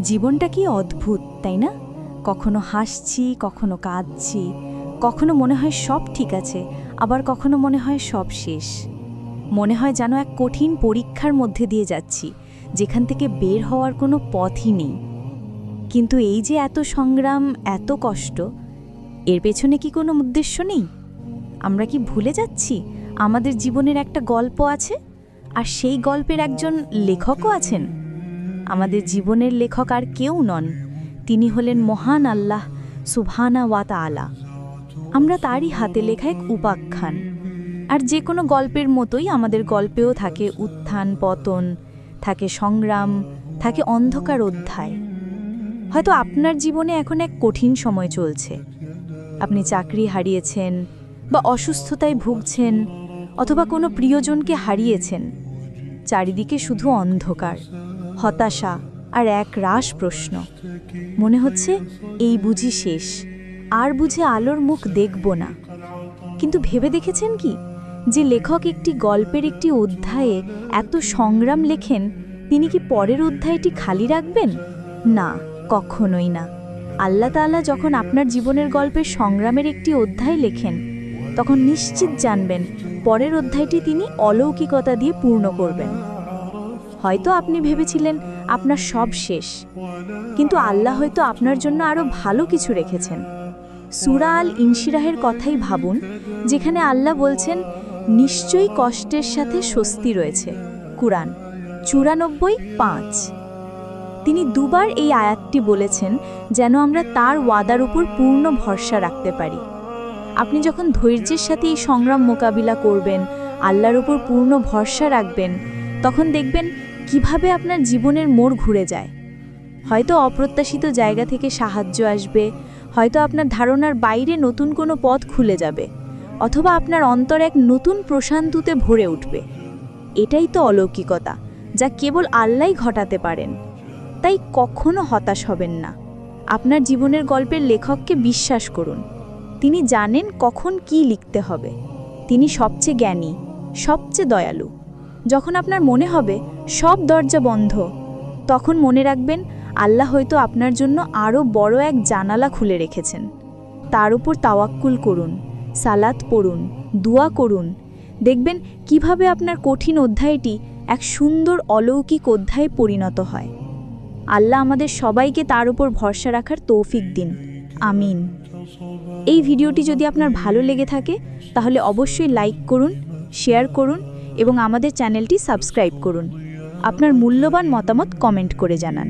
জীবনটা কি অদ্ভুত, তাই না? কখনো হাসছি, কখনো কাঁদছি, কখনো মনে হয় সব ঠিক আছে, আবার কখনো মনে হয় সব শেষ। মনে হয় যেন এক কঠিন পরীক্ষার মধ্যে দিয়ে যাচ্ছি, যেখান থেকে বের হওয়ার কোনো পথই নেই। কিন্তু এই যে এত সংগ্রাম, এত কষ্ট, এর পেছনে কি কোনো উদ্দেশ্য নেই? আমরা কি ভুলে যাচ্ছি আমাদের জীবনের একটা গল্প আছে, আর সেই গল্পের একজন লেখকও আছেন? আমাদের জীবনের লেখক আর কেউ নন, তিনি হলেন মহান আল্লাহ সুবহানা ওয়া তাআলা। আমরা তারই হাতে লেখা এক উপাখ্যান। আর যে কোনো গল্পের মতোই আমাদের গল্পেও থাকে উত্থান পতন, থাকে সংগ্রাম, থাকে অন্ধকার অধ্যায়। হয়তো আপনার জীবনে এখন এক কঠিন সময় চলছে। আপনি চাকরি হারিয়েছেন, বা অসুস্থতায় ভুগছেন, অথবা কোনো প্রিয়জনকে হারিয়েছেন। চারিদিকে শুধু অন্ধকার, হতাশা আর এক রাশ প্রশ্ন। মনে হচ্ছে এই বুঝি শেষ, আর বুঝে আলোর মুখ দেখব না। কিন্তু ভেবে দেখেছেন কি, যে লেখক একটি গল্পের একটি অধ্যায়ে এত সংগ্রাম লেখেন, তিনি কি পরের অধ্যায়টি খালি রাখবেন? না, কখনোই না। আল্লাহ তাআলা যখন আপনার জীবনের গল্পের সংগ্রামের একটি অধ্যায় লেখেন, তখন নিশ্চিত জানবেন পরের অধ্যায়টি তিনি অলৌকিকতা দিয়ে পূর্ণ করবেন। হয়তো আপনি ভেবেছিলেন আপনার সব শেষ, কিন্তু আল্লাহ হয়তো আপনার জন্য আরও ভালো কিছু রেখেছেন। সূরা আল ইনশিরাহের কথাই ভাবুন, যেখানে আল্লাহ বলছেন, নিশ্চয়ই কষ্টের সাথে স্বস্তি রয়েছে। কুরআন 94:5। তিনি দুবার এই আয়াতটি বলেছেন, যেন আমরা তার ওয়াদার উপর পূর্ণ ভরসা রাখতে পারি। আপনি যখন ধৈর্যের সাথে এই সংগ্রাম মোকাবিলা করবেন, আল্লাহর উপর পূর্ণ ভরসা রাখবেন, তখন দেখবেন কিভাবে আপনার জীবনের মোড় ঘুরে যায়। হয়তো অপ্রত্যাশিত জায়গা থেকে সাহায্য আসবে, হয়তো আপনার ধারণার বাইরে নতুন কোনো পথ খুলে যাবে, অথবা আপনার অন্তর এক নতুন প্রশান্তিতে ভরে উঠবে। এটাই তো অলৌকিকতা, যা কেবল আল্লাহই ঘটাতে পারেন। তাই কখনো হতাশ হবেন না। আপনার জীবনের গল্পের লেখককে বিশ্বাস করুন। তিনি জানেন কখন কি লিখতে হবে। তিনি সবচেয়ে জ্ঞানী, সবচেয়ে দয়ালু। যখন আপনার মনে হবে সব দরজা বন্ধ, তখন মনে রাখবেন আল্লাহ হয়তো আপনার জন্য আরও বড় এক জানালা খুলে রেখেছেন। তার উপর তাওয়াক্কুল করুন, সালাত পড়ুন, দোয়া করুন। দেখবেন কিভাবে আপনার কঠিন অধ্যায়টি এক সুন্দর অলৌকিক অধ্যায়ে পরিণত হয়। আল্লাহ আমাদের সবাইকে তার উপর ভরসা রাখার তৌফিক দিন। আমিন। এই ভিডিওটি যদি আপনার ভালো লেগে থাকে, তাহলে অবশ্যই লাইক করুন, শেয়ার করুন এবং আমাদের চ্যানেলটি সাবস্ক্রাইব করুন। আপনার মূল্যবান মতামত কমেন্ট করে জানান।